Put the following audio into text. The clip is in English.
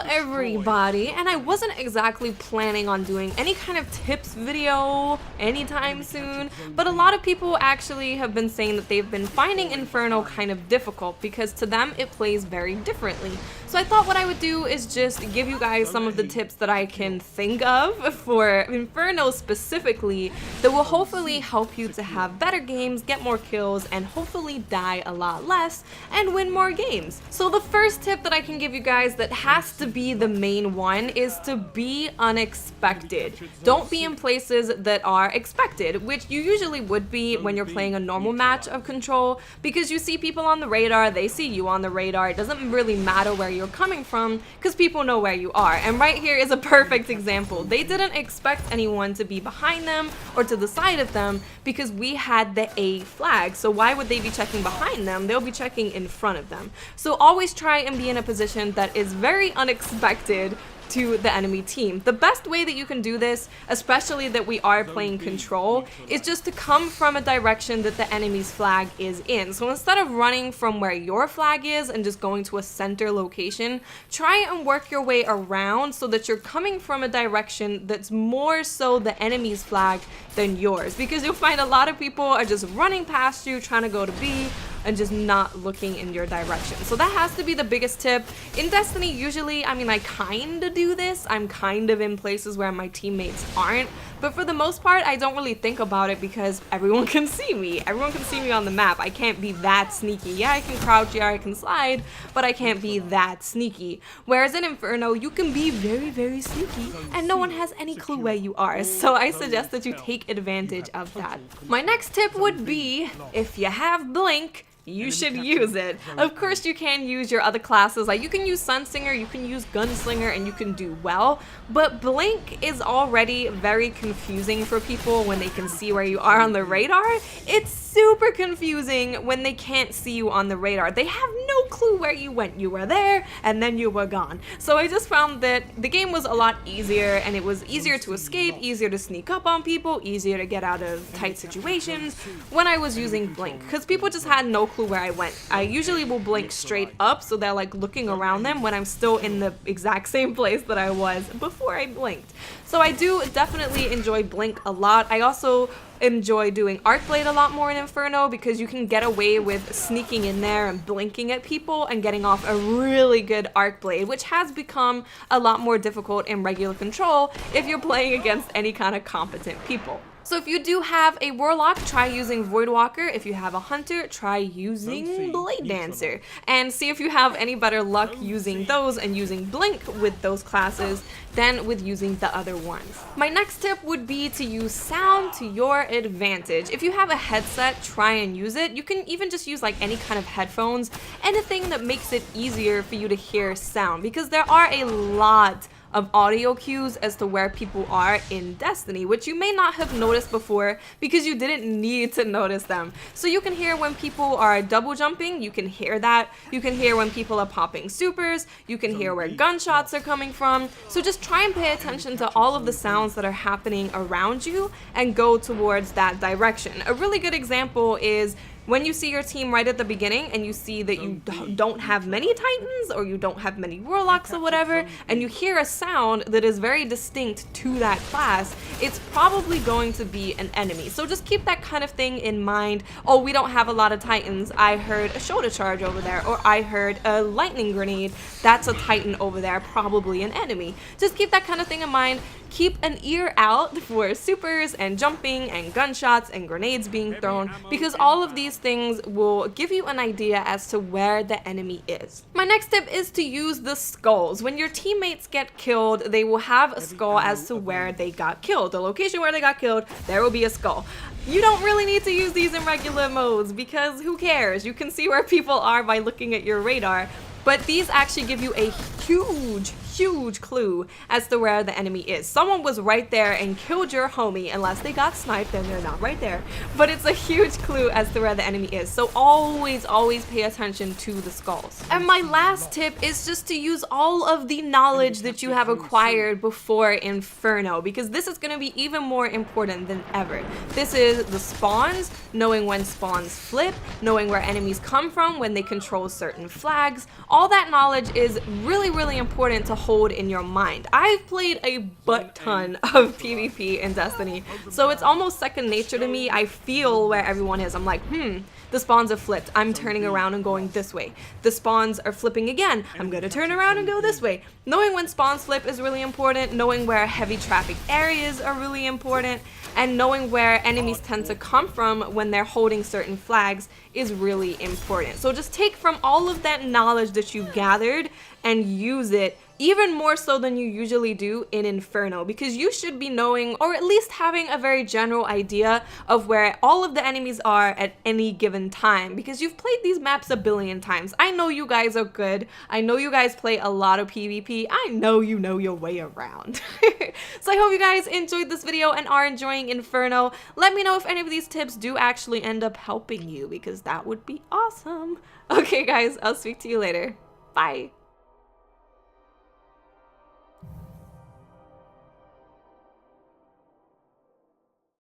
everybody, and I wasn't exactly planning on doing any kind of tips video anytime soon, but a lot of people actually have been saying that they've been finding Inferno kind of difficult because to them it plays very differently. So I thought what I would do is just give you guys some of the tips that I can think of for Inferno specifically that will hopefully help you to have better games, get more kills, and hopefully die a lot less and win more games. So the first tip that I can give you guys that has to be the main one is to be unexpected. Don't be in places that are expected, which you usually would be when you're playing a normal match of Control, because you see people on the radar, they see you on the radar. It doesn't really matter where you're coming from because people know where you are. And right here is a perfect example. They didn't expect anyone to be behind them or to the side of them because we had the A flag. So why would they be checking behind them? They'll be checking in front of them. So always try and be in a position that is very unexpected to the enemy team. The best way that you can do this, especially that we are playing Control, is just to come from a direction that the enemy's flag is in. So instead of running from where your flag is and just going to a center location, try and work your way around so that you're coming from a direction that's more so the enemy's flag than yours, because you'll find a lot of people are just running past you trying to go to B and just not looking in your direction. So that has to be the biggest tip. In Destiny, usually, I mean, I kind of do this. I'm kind of in places where my teammates aren't. But for the most part, I don't really think about it because everyone can see me. Everyone can see me on the map. I can't be that sneaky. Yeah, I can crouch, yeah, I can slide, but I can't be that sneaky. Whereas in Inferno, you can be very, very sneaky and no one has any clue where you are. So I suggest that you take advantage of that. My next tip would be, if you have Blink, you should use it. Of course you can use your other classes, like you can use Sunsinger, you can use Gunslinger, and you can do well, but Blink is already very confusing for people when they can see where you are on the radar. It's super confusing when they can't see you on the radar. They have no clue where you went. You were there and then you were gone. So I just found that the game was a lot easier, and it was easier to escape, easier to sneak up on people, easier to get out of tight situations when I was using Blink, because people just had no clue where I went. I usually will blink straight up so they're like looking around them when I'm still in the exact same place that I was before I blinked. So I do definitely enjoy Blink a lot. I also enjoy doing Arc Blade a lot more in Inferno because you can get away with sneaking in there and blinking at people and getting off a really good Arc Blade, which has become a lot more difficult in regular Control if you're playing against any kind of competent people. So if you do have a Warlock, try using Voidwalker. If you have a Hunter, try using Blade Dancer. And see if you have any better luck using those and using Blink with those classes than with using the other ones. My next tip would be to use sound to your advantage. If you have a headset, try and use it. You can even just use like any kind of headphones, anything that makes it easier for you to hear sound, because there are a lot of audio cues as to where people are in Destiny, which you may not have noticed before because you didn't need to notice them. So you can hear when people are double jumping, you can hear that. You can hear when people are popping supers, you can hear where gunshots are coming from. So just try and pay attention to all of the sounds that are happening around you and go towards that direction. A really good example is when you see your team right at the beginning and you see that you don't have many Titans or you don't have many Warlocks or whatever, and you hear a sound that is very distinct to that class, it's probably going to be an enemy. So just keep that kind of thing in mind. Oh, we don't have a lot of Titans. I heard a shoulder charge over there, or I heard a lightning grenade. That's a Titan over there, probably an enemy. Just keep that kind of thing in mind. Keep an ear out for supers and jumping and gunshots and grenades being thrown, because all of these things will give you an idea as to where the enemy is. My next tip is to use the skulls. When your teammates get killed, they will have a skull as to where they got killed. The location where they got killed, there will be a skull. You don't really need to use these in regular modes because who cares? You can see where people are by looking at your radar. But these actually give you a huge clue as to where the enemy is. Someone was right there and killed your homie, unless they got sniped and they're not right there. But it's a huge clue as to where the enemy is. So always pay attention to the skulls. And my last tip is just to use all of the knowledge that you have acquired before Inferno, because this is going to be even more important than ever. This is the spawns, knowing when spawns flip, knowing where enemies come from when they control certain flags. all that knowledge is really, really important to hold in your mind. I've played a butt ton of PvP in Destiny, so it's almost second nature to me. I feel where everyone is. I'm like, the spawns have flipped. I'm turning around and going this way. The spawns are flipping again. I'm gonna turn around and go this way. Knowing when spawns flip is really important. Knowing where heavy traffic areas are really important. And knowing where enemies tend to come from when they're holding certain flags is really important. So just take from all of that knowledge that you've gathered and use it even more so than you usually do in Inferno, because you should be knowing, or at least having a very general idea of where all of the enemies are at any given time, because you've played these maps a billion times. I know you guys are good. I know you guys play a lot of PvP. I know you know your way around. So I hope you guys enjoyed this video and are enjoying Inferno. Let me know if any of these tips do actually end up helping you, because that would be awesome. Okay guys, I'll speak to you later. Bye.